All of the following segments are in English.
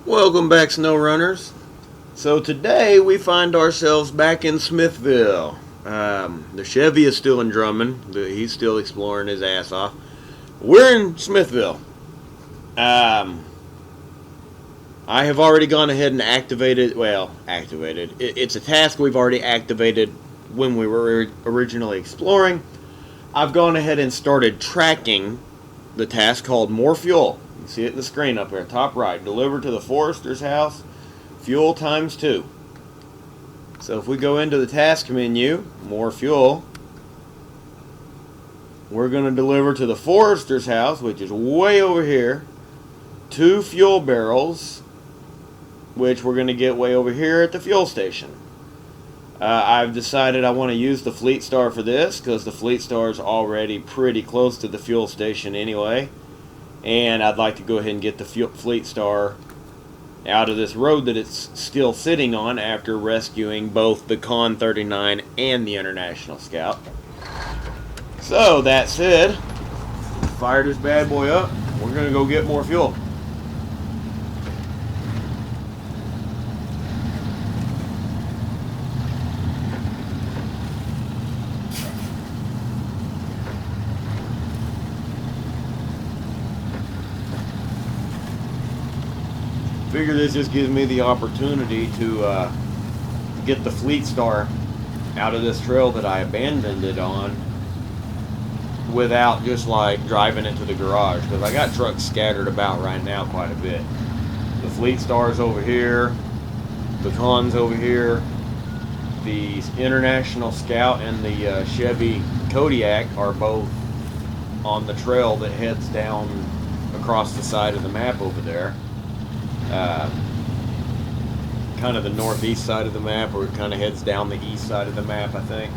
Welcome back, SnowRunners. So today we find ourselves back in Smithville. The Chevy is still in Drummond. He's still exploring his ass off. We're in Smithville. I have already gone ahead and activated. Well, activated. It's a task we've already activated when we were originally exploring. I've gone ahead and started tracking the task called More Fuel. You see it in the screen up here, top right. Deliver to the forester's house, fuel times 2. So if we go into the task menu, More Fuel, we're going to deliver to the forester's house, which is way over here, 2 fuel barrels, which we're going to get way over here at the fuel station. I've decided I want to use the Fleet Star for this because the Fleet Star is already pretty close to the fuel station anyway. And I'd like to go ahead and get the Fleet Star out of this road that it's still sitting on after rescuing both the Con 39 and the International Scout. So, that said, fire this bad boy up. We're going to go get more fuel. Figure this just gives me the opportunity to get the Fleet Star out of this trail that I abandoned it on without just like driving into the garage, because I got trucks scattered about right now quite a bit. The Fleet Star's over here, the Con's over here, the International Scout and the Chevy Kodiak are both on the trail that heads down across the side of the map over there. Kind of the northeast side of the map, or it kind of heads down the east side of the map, I think.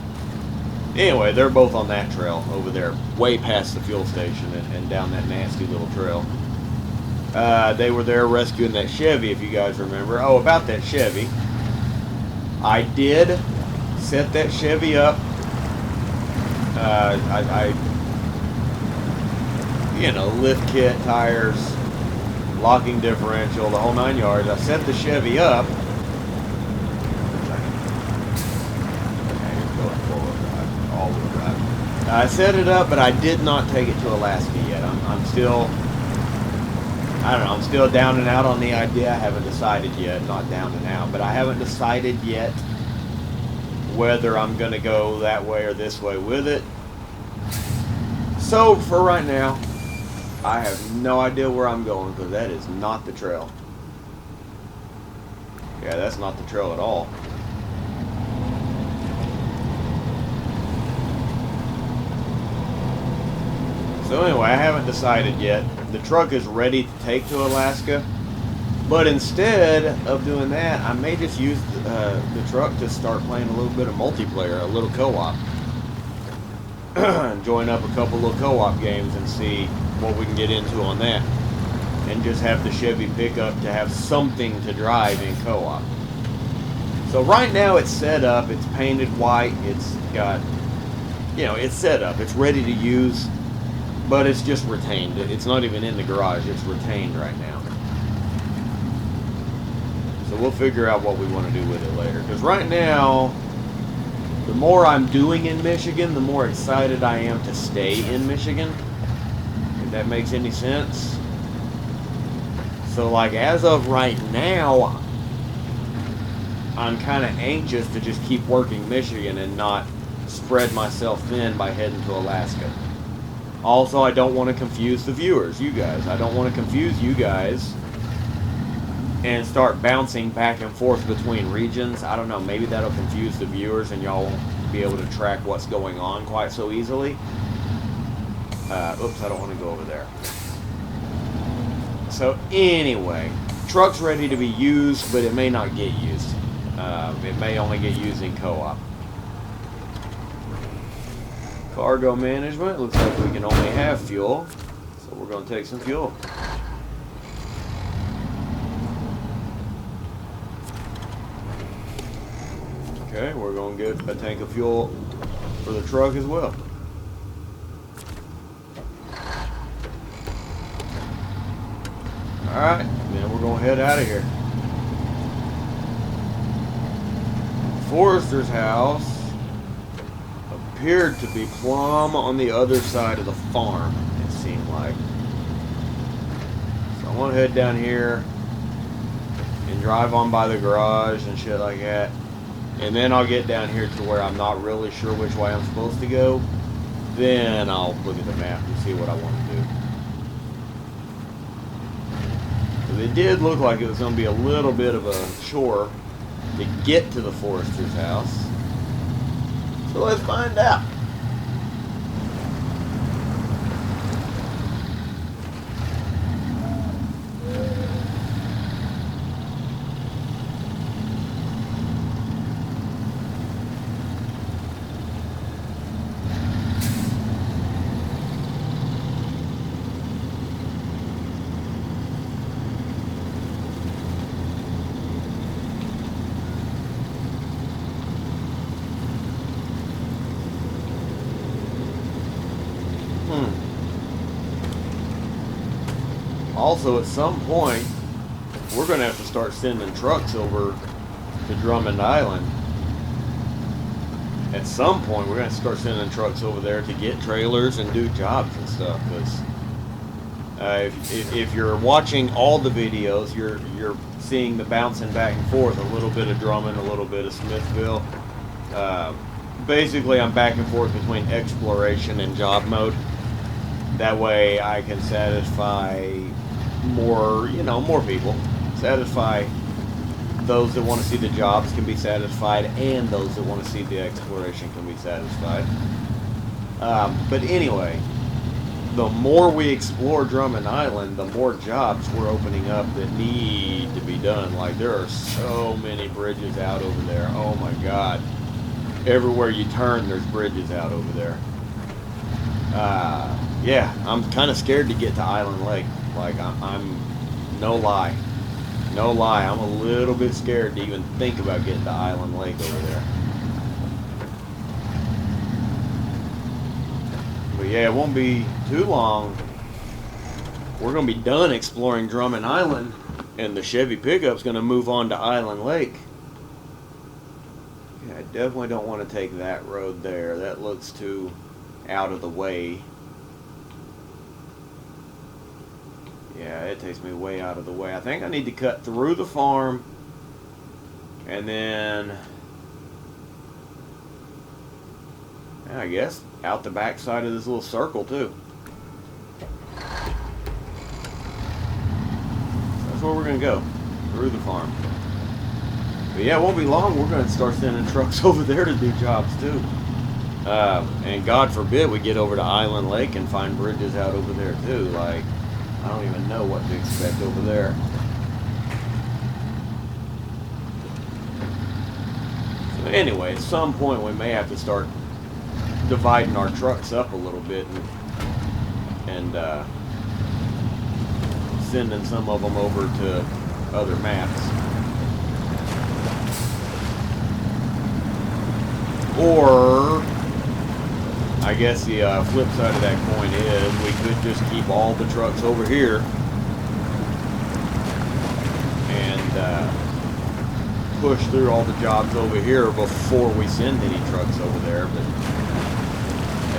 Anyway, they're both on that trail over there, way past the fuel station and down that nasty little trail. They were there rescuing that Chevy, if you guys remember. Oh, about that Chevy. I did set that Chevy up. Lift kit, tires, locking differential, the whole 9 yards. I set the Chevy up. I set it up, but I did not take it to Alaska yet. I'm still, I don't know, I'm still down and out on the idea. I haven't decided yet, not down and out, but I haven't decided yet whether I'm going to go that way or this way with it. So, for right now, I have no idea where I'm going, because that is not the trail. Yeah, that's not the trail at all. So anyway, I haven't decided yet. The truck is ready to take to Alaska, but instead of doing that, I may just use the truck to start playing a little bit of multiplayer, a little co-op. Join up a couple of co-op games and see what we can get into on that, and just have the Chevy pickup to have something to drive in co-op. So right now it's set up, it's painted white, it's got, it's set up, it's ready to use, but it's just retained. It's not even in the garage, it's retained right now. So we'll figure out what we want to do with it later, because right now, the more I'm doing in Michigan, the more excited I am to stay in Michigan. If that makes any sense. So like as of right now, I'm kind of anxious to just keep working Michigan and not spread myself thin by heading to Alaska. Also, I don't want to confuse the viewers, you guys. I don't want to confuse you guys and start bouncing back and forth between regions. I don't know, maybe that'll confuse the viewers and y'all won't be able to track what's going on quite so easily. Oops, I don't want to go over there. So anyway, truck's ready to be used, but it may not get used. It may only get used in co-op. Cargo management, looks like we can only have fuel, so we're going to take some fuel. Okay, we're going to get a tank of fuel for the truck as well. Alright, then we're going to head out of here. Forester's house appeared to be plumb on the other side of the farm, it seemed like. So I'm going to head down here and drive on by the garage and shit like that. And then I'll get down here to where I'm not really sure which way I'm supposed to go. Then I'll look at the map and see what I want to do. It did look like it was going to be a little bit of a chore to get to the Forester's house. So let's find out. Also, at some point, we're going to have to start sending trucks over to Drummond Island. At some point, we're going to start sending trucks over there to get trailers and do jobs and stuff. Because if you're watching all the videos, you're seeing the bouncing back and forth. A little bit of Drummond, a little bit of Smithville. Basically, I'm back and forth between exploration and job mode. That way, I can satisfy more people. Satisfy those that want to see the jobs can be satisfied, and those that want to see the exploration can be satisfied. But anyway, the more we explore Drummond Island, the more jobs we're opening up that need to be done. Like, there are so many bridges out over there. Oh my God. Everywhere you turn, there's bridges out over there. Yeah, I'm kind of scared to get to Island Lake. Like, I'm no lie, I'm a little bit scared to even think about getting to Island Lake over there. But yeah, it won't be too long. We're going to be done exploring Drummond Island, and the Chevy pickup's going to move on to Island Lake. Yeah, I definitely don't want to take that road there. That looks too out of the way. Yeah, it takes me way out of the way. I think I need to cut through the farm and then, I guess, out the back side of this little circle too. That's where we're going to go, through the farm. But yeah, it won't be long. We're going to start sending trucks over there to do jobs too. And God forbid we get over to Island Lake and find bridges out over there too. Like, I don't even know what to expect over there. So anyway, at some point we may have to start dividing our trucks up a little bit and sending some of them over to other maps. Or, I guess the flip side of that coin is we could just keep all the trucks over here and push through all the jobs over here before we send any trucks over there. But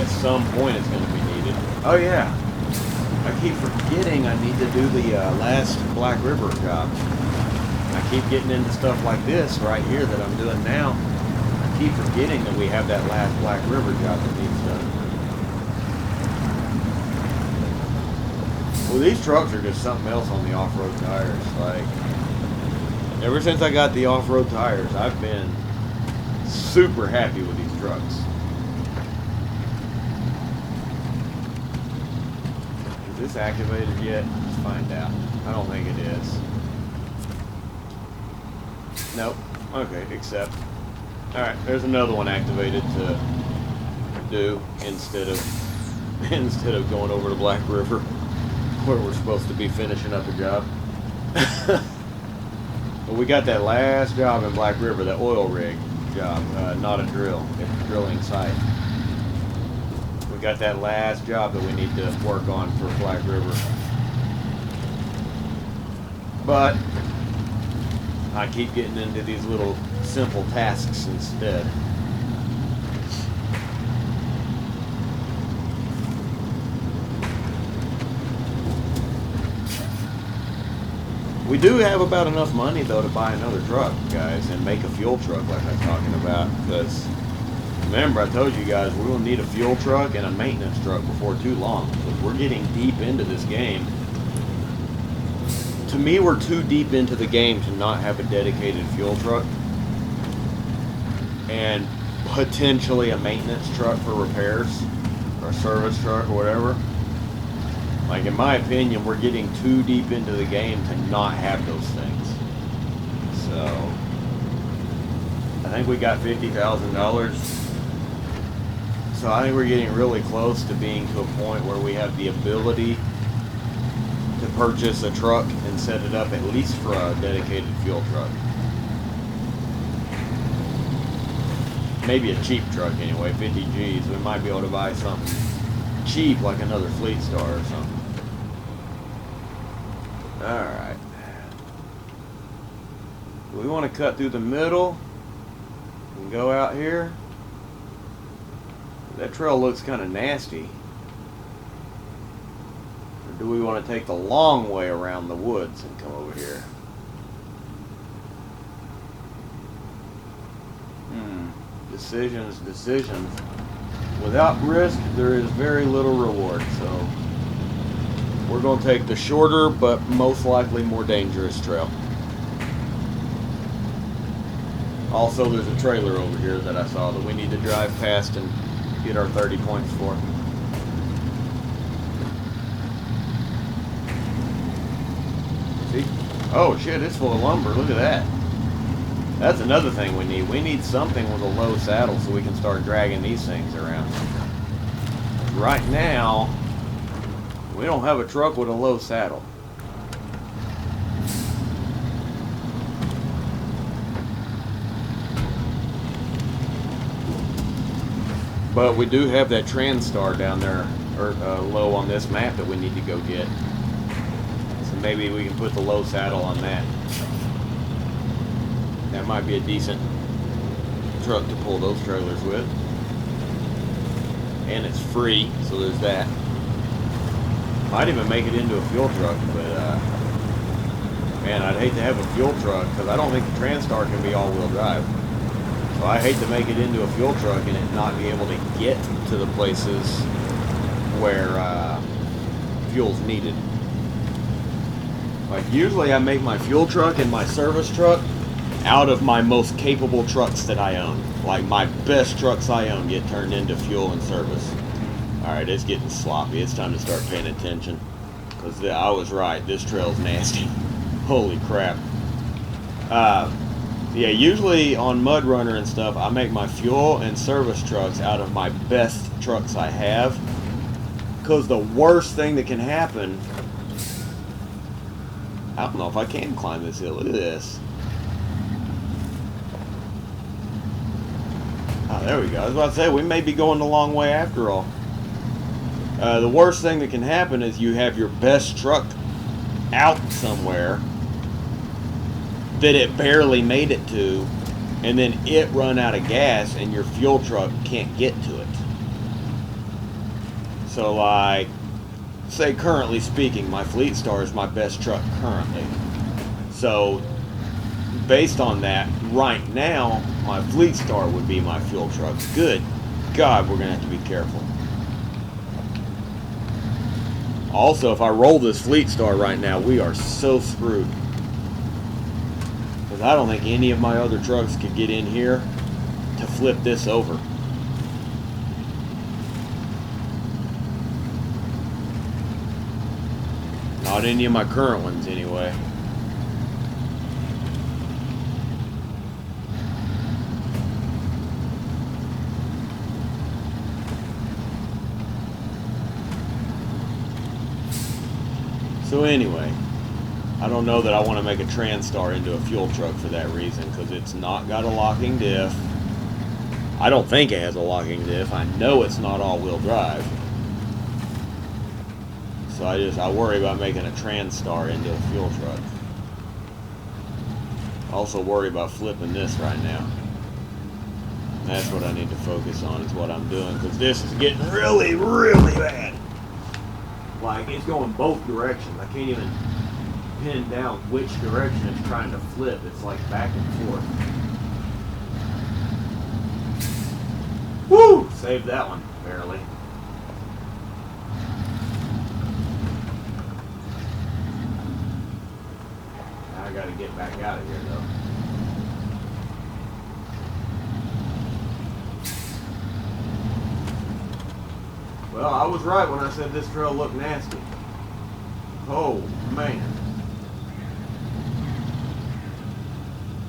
at some point it's going to be needed. Oh yeah, I keep forgetting I need to do the last Black River job. I keep getting into stuff like this right here that I'm doing now. Keep forgetting that we have that last Black River job that needs done. Well, these trucks are just something else on the off-road tires. Like, ever since I got the off-road tires, I've been super happy with these trucks. Is this activated yet? Let's find out. I don't think it is. Nope. Okay, accept. Alright, there's another one activated to do instead of going over to Black River where we're supposed to be finishing up a job. But we got that last job in Black River, that oil rig job, not a drill, it's a drilling site. We got that last job that we need to work on for Black River. But I keep getting into these little simple tasks instead. We do have about enough money, though, to buy another truck, guys, and make a fuel truck like I'm talking about. Because, remember, I told you guys, we will need a fuel truck and a maintenance truck before too long. Because we're getting deep into this game. To me, we're too deep into the game to not have a dedicated fuel truck. And potentially a maintenance truck for repairs. Or a service truck or whatever. Like, in my opinion, we're getting too deep into the game to not have those things. So, I think we got $50,000. So I think we're getting really close to being to a point where we have the ability to purchase a truck and set it up at least for a dedicated fuel truck. Maybe a cheap truck anyway, 50 G's. We might be able to buy something cheap like another Fleet Star or something. Alright. Do we want to cut through the middle and go out here? That trail looks kind of nasty. Or do we want to take the long way around the woods and come over here? Decisions. Without risk, there is very little reward, so we're going to take the shorter but most likely more dangerous trail. Also, there's a trailer over here that I saw that we need to drive past and get our 30 points for. See? Oh shit, it's full of lumber. Look at that. That's another thing we need. We need something with a low saddle so we can start dragging these things around. Right now, we don't have a truck with a low saddle. But we do have that TranStar down there, or low on this map that we need to go get. So maybe we can put the low saddle on that. That might be a decent truck to pull those trailers with. And it's free, so there's that. Might even make it into a fuel truck, but man, I'd hate to have a fuel truck because I don't think the TranStar can be all-wheel drive. So I hate to make it into a fuel truck and it not be able to get to the places where fuel's needed. Like, usually I make my fuel truck and my service truck out of my most capable trucks that I own. Like, my best trucks I own get turned into fuel and service. Alright, it's getting sloppy. It's time to start paying attention. Because I was right. This trail's nasty. Holy crap. Yeah, usually on MudRunner and stuff, I make my fuel and service trucks out of my best trucks I have. Because the worst thing that can happen... I don't know if I can climb this hill. Look at this. Oh, there we go. I was about to say, we may be going the long way after all. The worst thing that can happen is you have your best truck out somewhere that it barely made it to, and then it run out of gas and your fuel truck can't get to it. So, like, say currently speaking, my Fleet Star is my best truck currently. So, based on that, right now, my Fleet Star would be my fuel truck. Good God, we're going to have to be careful. Also, if I roll this Fleet Star right now, we are so screwed. Because I don't think any of my other trucks could get in here to flip this over. Not any of my current ones, anyway. So anyway, I don't know that I want to make a TranStar into a fuel truck for that reason, because it's not got a locking diff. I don't think it has a locking diff. I know it's not all-wheel drive. So I worry about making a TranStar into a fuel truck. Also worry about flipping this right now. That's what I need to focus on, is what I'm doing, because this is getting really, really bad. Like, it's going both directions. I can't even pin down which direction it's trying to flip. It's like back and forth. Woo! Saved that one, barely. Now I gotta get back out of here, though. Well, I was right when I said this trail looked nasty. Oh, man.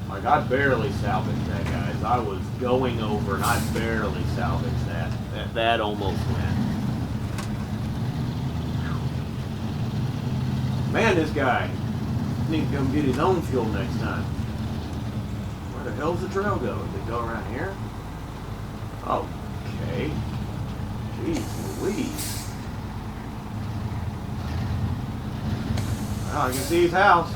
Like, I barely salvaged that, guys. I was going over and I barely salvaged that. That almost went. Man, this guy needs to come get his own fuel next time. Where the hell's the trail go? Does it go around here? Okay. Jeez Louise. Well, I can see his house.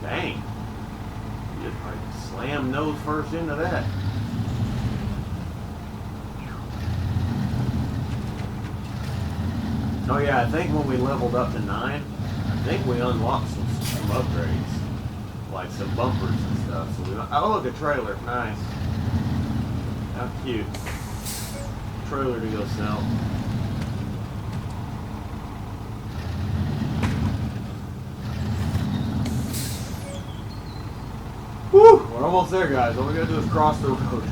Dang. Just like slam nose first into that. Oh yeah, I think when we leveled up to 9, I think we unlocked some upgrades. Like some bumpers and stuff. So we, oh look, a trailer. Nice. How cute. Trailer to go sell. Whew, we're almost there, guys. All we gotta do is cross the road.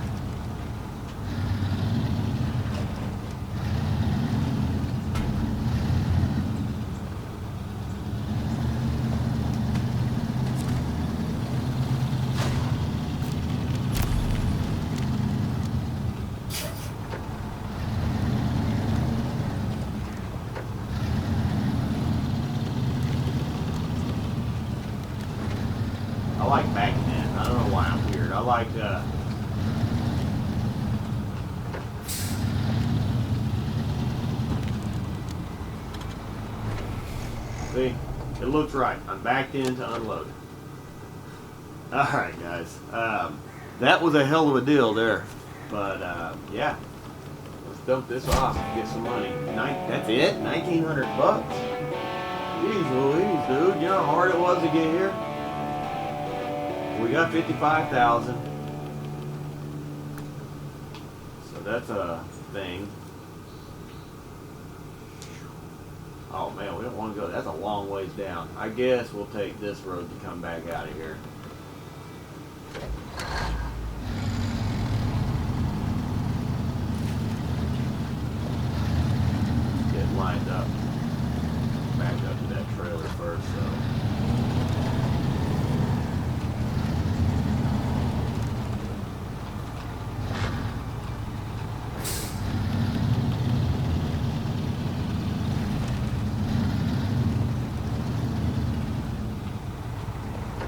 I like backing in. I don't know why I'm weird. I like, see? It looks right. I'm backed in to unload it. Alright, guys. That was a hell of a deal there. But, yeah. Let's dump this off and get some money. That's it? 1,900 bucks? Jeez Louise, dude. You know how hard it was to get here? We got 55,000. So that's a thing. Oh man, we don't want to go. That's a long ways down. I guess we'll take this road to come back out of here. Get lined up. Back up to that trailer first, so.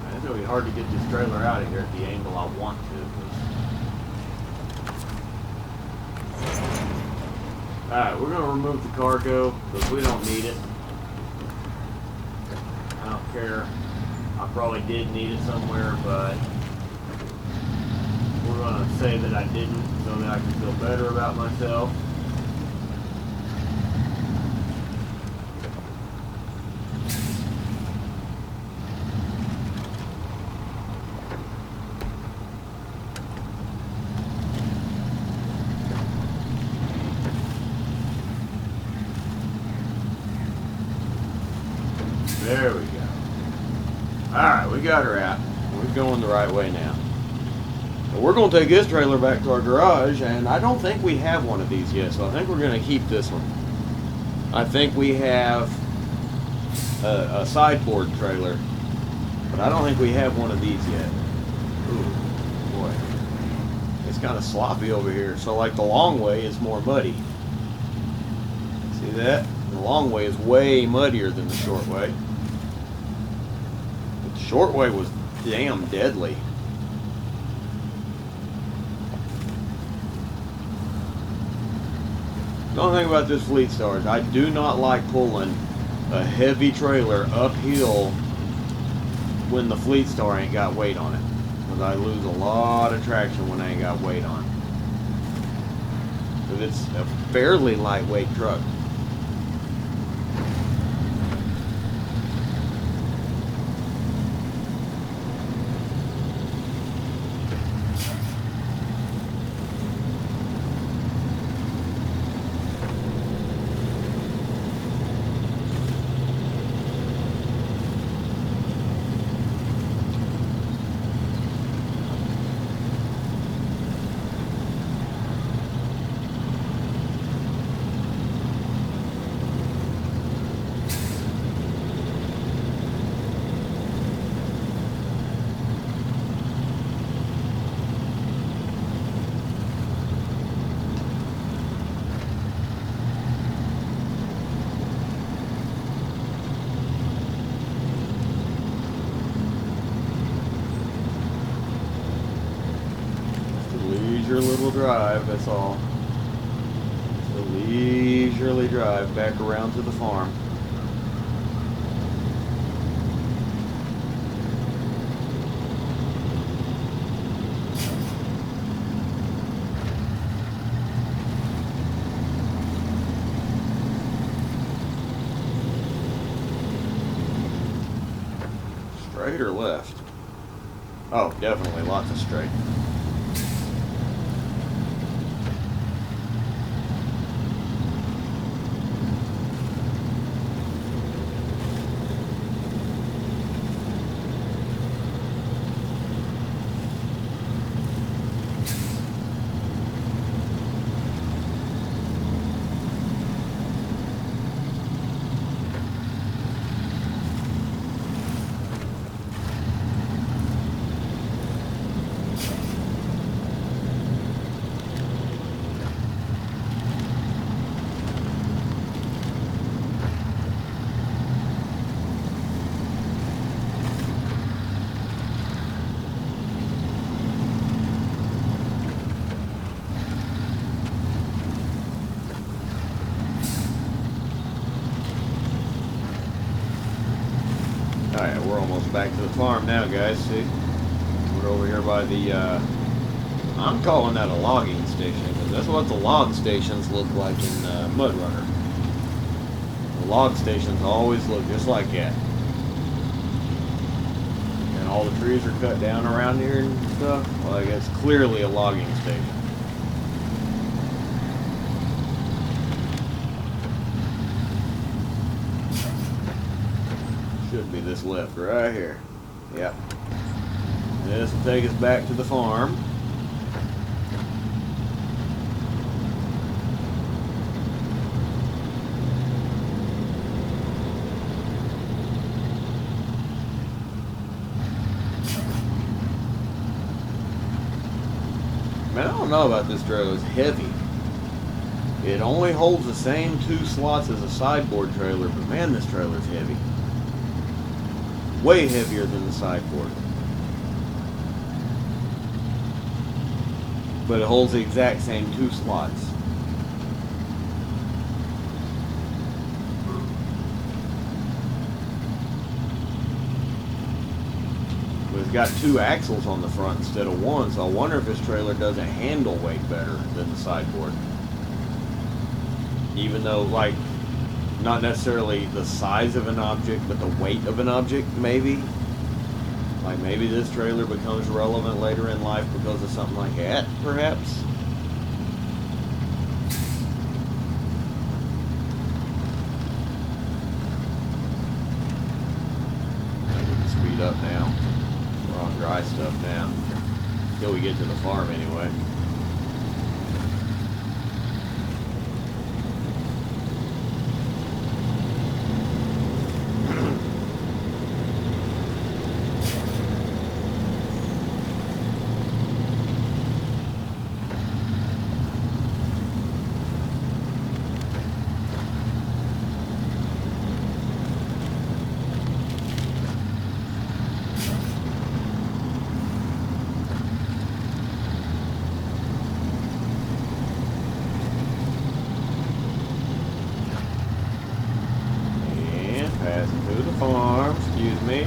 It's going to be hard to get this trailer out of here at the angle I want to. Alright, we're going to remove the cargo because we don't need it. I don't care. I probably did need it somewhere, but we're going to say that I didn't so that I can feel better about myself. There we go. Alright, we got her out. We're going the right way now. But we're going to take this trailer back to our garage, and I don't think we have one of these yet, so I think we're going to keep this one. I think we have a sideboard trailer, but I don't think we have one of these yet. Ooh, boy. It's kind of sloppy over here, so like the long way is more muddy. See that? The long way is way muddier than the short way. But the short way was damn deadly. The only thing about this Fleet Star is I do not like pulling a heavy trailer uphill when the Fleet Star ain't got weight on it. Because I lose a lot of traction when I ain't got weight on it. Because it's a fairly lightweight truck. Your little drive, that's all. Just a leisurely drive back around to the farm. Straight or left? Oh, definitely lots of straight. Alright, we're almost back to the farm now, guys. See? We're over here by the, I'm calling that a logging station, because that's what the log stations look like in SnowRunner. The log stations always look just like that. And all the trees are cut down around here and stuff. Like, it's clearly a logging station. Should be this left right here. Yep. This will take us back to the farm. Man, I don't know about this trailer. It's heavy. It only holds the same 2 slots as a sideboard trailer, but man, this trailer's heavy. Way heavier than the sideboard. But it holds the exact same 2 slots. But it's got 2 axles on the front instead of 1, so I wonder if this trailer doesn't handle weight better than the sideboard. Even though, like, not necessarily the size of an object, but the weight of an object, maybe. Like, maybe this trailer becomes relevant later in life because of something like that, perhaps. We can speed up now. We're on dry stuff now. Until we get to the farm, anyway.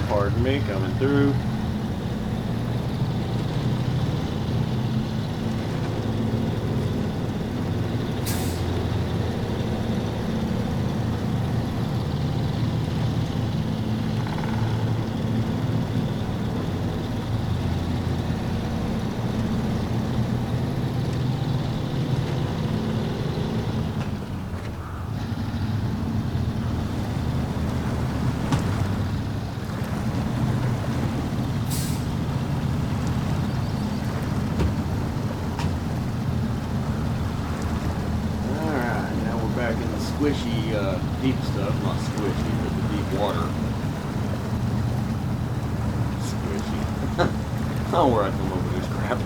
Pardon me, coming through. Squishy, deep stuff, not squishy, but the deep water. Squishy. I don't know where I come up with this crap.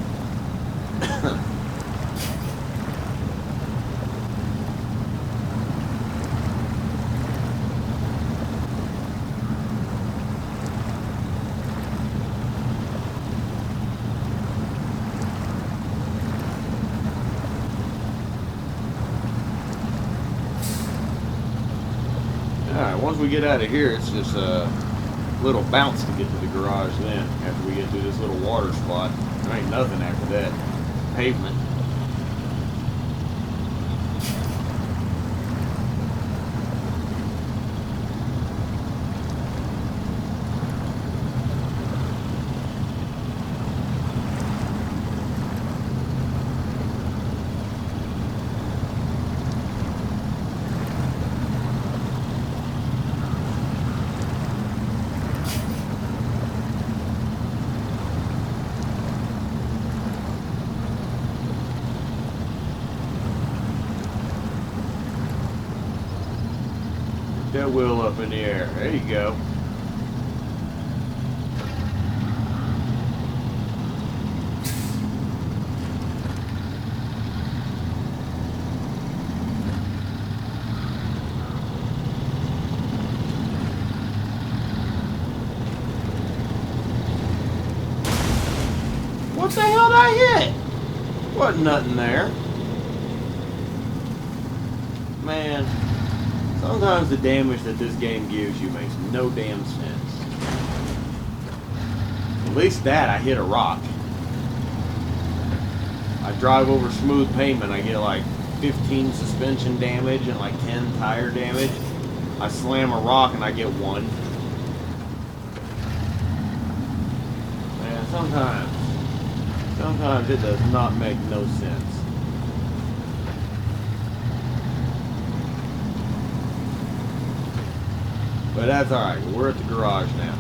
Alright, once we get out of here, it's just a little bounce to get to the garage then, after we get through this little water spot. There ain't nothing after that. Pavement. That wheel up in the air. There you go. What the hell did I hit? Wasn't nothing there. Man. Sometimes the damage that this game gives you makes no damn sense. At least that, I hit a rock. I drive over smooth pavement, I get like 15 suspension damage and like 10 tire damage. I slam a rock and I get 1. Man, sometimes it does not make no sense. But that's alright, we're at the garage now.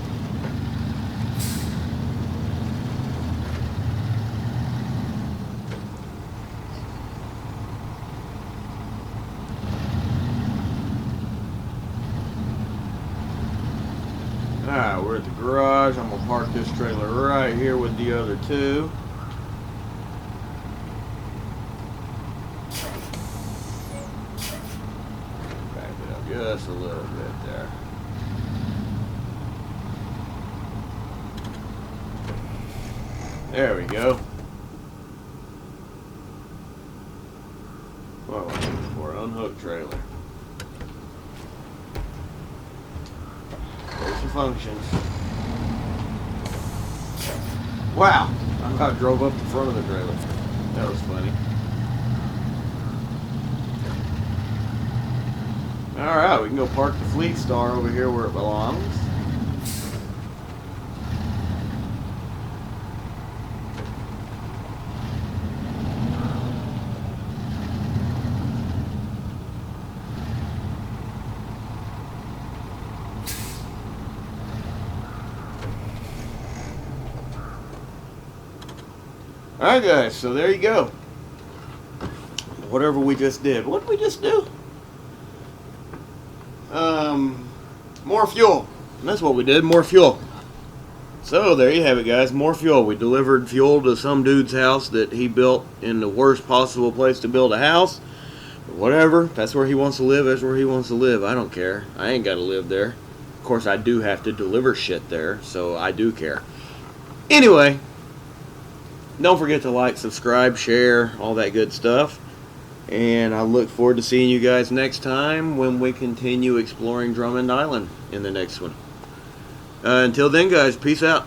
Alright, we're at the garage. I'm going to park this trailer right here with the other two. Back it up just a little bit there. There we go. What was I looking for? Unhooked trailer. There's the functions. Wow! I about drove up the front of the trailer. That was funny. Alright, we can go park the Fleet Star over here where it belongs. Alright guys, so there you go. Whatever we just did. What did we just do? More fuel. And that's what we did, more fuel. So there you have it guys, more fuel. We delivered fuel to some dude's house that he built in the worst possible place to build a house. But whatever, that's where he wants to live, that's where he wants to live. I don't care. I ain't got to live there. Of course I do have to deliver shit there, so I do care. Anyway. Don't forget to like, subscribe, share, all that good stuff. And I look forward to seeing you guys next time when we continue exploring Drummond Island in the next one. Until then, guys, peace out.